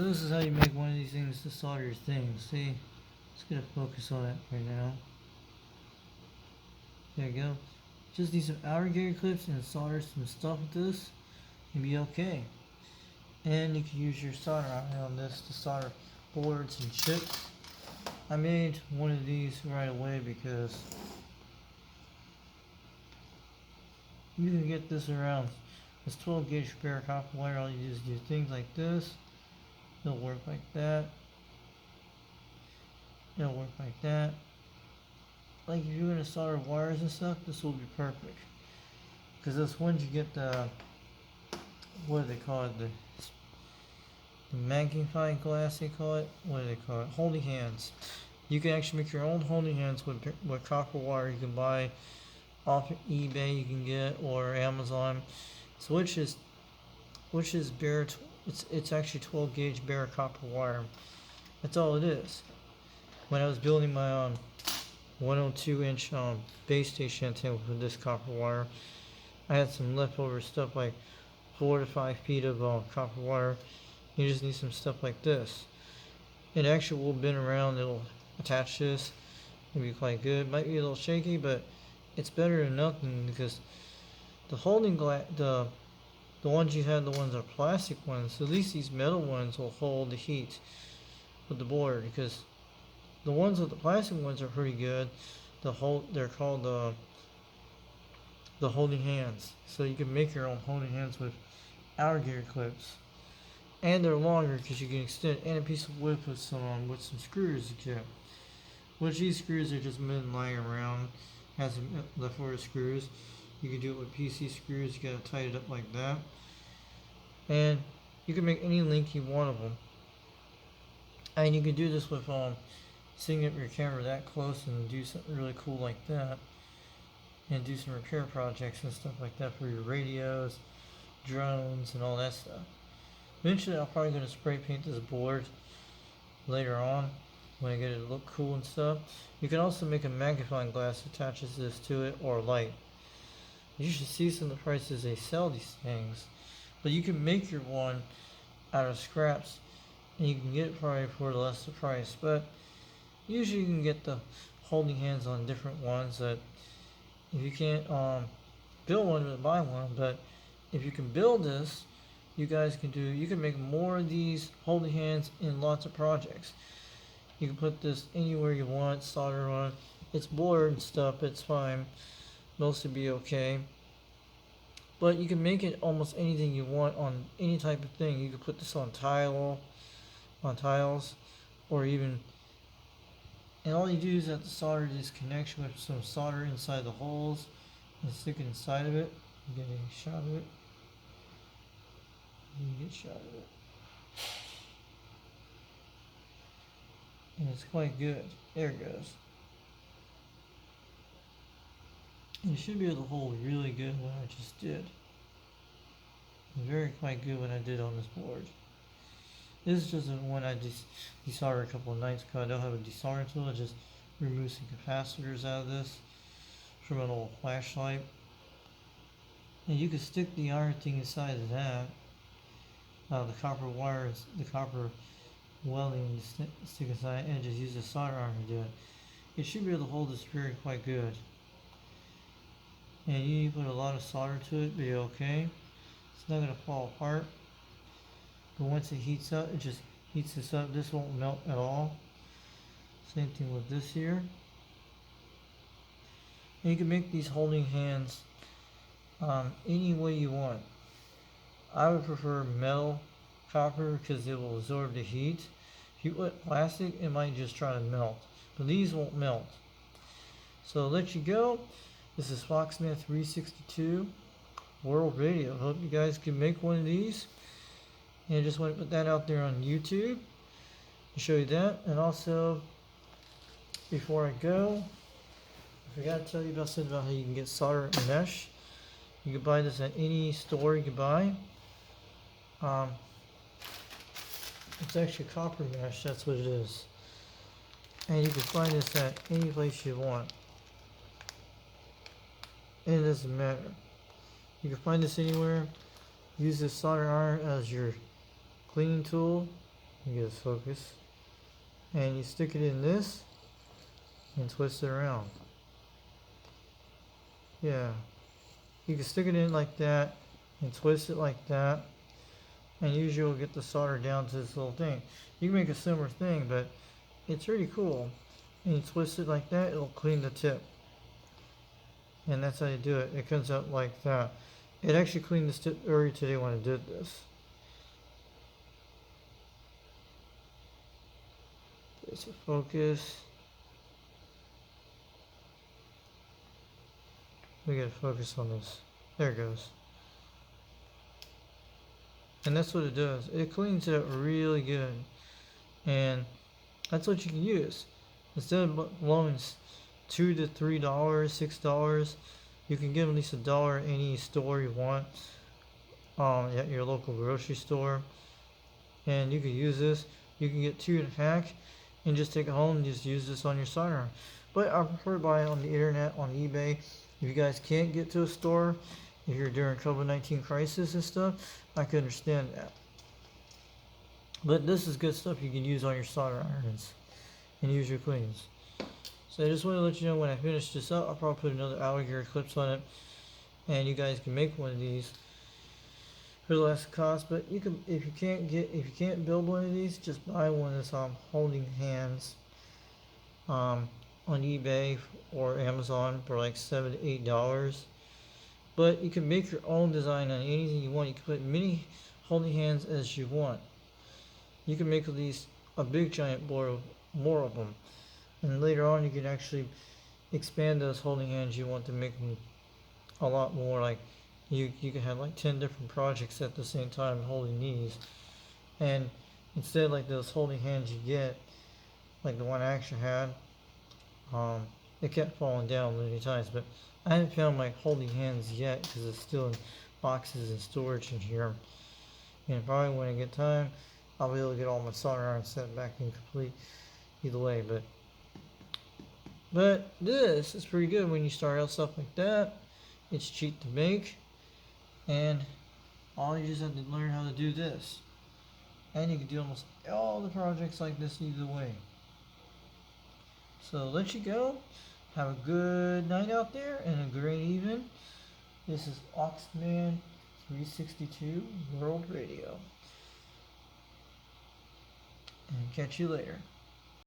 So this is how you make one of these things to solder your thing. See? Just gonna focus on it right now. There you go. Just need some outer gear clips and solder some stuff with this. You'll be okay. And you can use your solder iron on this to solder boards and chips. I made one of these right away because you can get this around. It's 12 gauge bare copper wire. All you do is do things like this. It'll work like that. It'll work like that. Like if you're gonna solder wires and stuff, this will be perfect. Because this once you get the, what do they call it? The magnifying glass they call it. What do they call it? Holding hands. You can actually make your own holding hands with copper wire. You can buy off eBay, you can get, or Amazon. So which is bare. It's actually 12 gauge bare copper wire. That's all it is. When I was building my 102-inch base station antenna with this copper wire, I had some leftover stuff like 4 to 5 feet of copper wire. You just need some stuff like this. It actually will bend around. It'll attach this. It'll be quite good. Might be a little shaky, but it's better than nothing because the holding glass, the ones you had, the ones are plastic ones. So at least these metal ones will hold the heat with the board, because the ones with the plastic ones are pretty good. They're called the holding hands. So you can make your own holding hands with outer gear clips, and they're longer because you can extend it, and a piece of wood with some screws you can. Which these screws are just men lying around. Has some leftover screws. You can do it with PC screws. You gotta tighten it up like that, and you can make any length you want of them. And you can do this with setting up your camera that close and do something really cool like that, and do some repair projects and stuff like that for your radios, drones, and all that stuff. Eventually, I'm probably going to spray paint this board later on when I get it to look cool and stuff. You can also make a magnifying glass that attaches this to it, or light. You should see some of the prices they sell these things. But you can make your one out of scraps, and you can get it probably for less the price. But usually you can get the holding hands on different ones. That if you can't build one, then buy one. But if you can build this, you can make more of these holding hands in lots of projects. You can put this anywhere you want, solder on. It's board and stuff, it's fine. Mostly be okay. But you can make it almost anything you want on any type of thing. You can put this on tiles, or even, and all you do is have to solder this connection with some solder inside the holes and stick it inside of it. You get a shot of it. You get a shot of it. And it's quite good. There it goes. And you should be able to hold really good what I just did. Very quite good what I did on this board. This is just one I desoldered a couple of nights ago. I don't have a desoldering tool. I just removed some capacitors out of this from an old flashlight. And you can stick the iron thing inside of that. The copper wires, the copper welding, you stick inside, and just use a solder iron to do it. It should be able to hold this very quite good. And you need to put a lot of solder to it, but you're okay. It's not going to fall apart. But once it heats up, it just heats this up. This won't melt at all. Same thing with this here. And you can make these holding hands any way you want. I would prefer metal, copper, because it will absorb the heat. If you put plastic, it might just try to melt. But these won't melt. So I'll let you go. This is Foxman 362 World Radio. Hope you guys can make one of these. And I just want to put that out there on YouTube to show you that. And also, before I go, I forgot to tell you about something about how you can get solder mesh. You can buy this at any store you can buy. It's actually copper mesh, that's what it is. And you can find this at any place you want. And it doesn't matter. You can find this anywhere. Use this solder iron as your cleaning tool. You get a focus. And you stick it in this and twist it around. Yeah. You can stick it in like that and twist it like that. And usually you'll get the solder down to this little thing. You can make a similar thing, but it's really cool. And you twist it like that, it'll clean the tip. And that's how you do it. It comes out like that. It actually cleaned this tip earlier today when I did this. There's a focus. We gotta focus on this. There it goes. And that's what it does. It cleans it up really good. And that's what you can use. Instead of blowing $2 to $3, $6, you can get at least $1 any store you want. At your local grocery store. And you can use this. You can get 2 in a pack and just take it home and just use this on your solder iron. But I prefer to buy it on the internet, on eBay. If you guys can't get to a store, if you're during COVID-19 crisis and stuff, I can understand that. But this is good stuff you can use on your solder irons and use your cleans. So I just want to let you know when I finish this up, I'll probably put another alligator clips on it, and you guys can make one of these for less cost. But you can, if you can't build one of these, just buy one of this holding hands on eBay or Amazon for like $7 to $8. But you can make your own design on anything you want. You can put many holding hands as you want. You can make at least a big giant more of them, and later on you can actually expand those holding hands. You want to make them a lot more. Like you can have like 10 different projects at the same time holding these, and instead of like those holding hands you get, like the one I actually had, it kept falling down many times, but I haven't found my holding hands yet because it's still in boxes and storage in here. And probably when I get time, I'll be able to get all my solder irons set back in complete either way. But this is pretty good when you start out stuff like that. It's cheap to make, and all you just have to learn how to do this. And you can do almost all the projects like this either way. So I'll let you go. Have a good night out there and a great evening. This is Oxman 362 World Radio. And catch you later.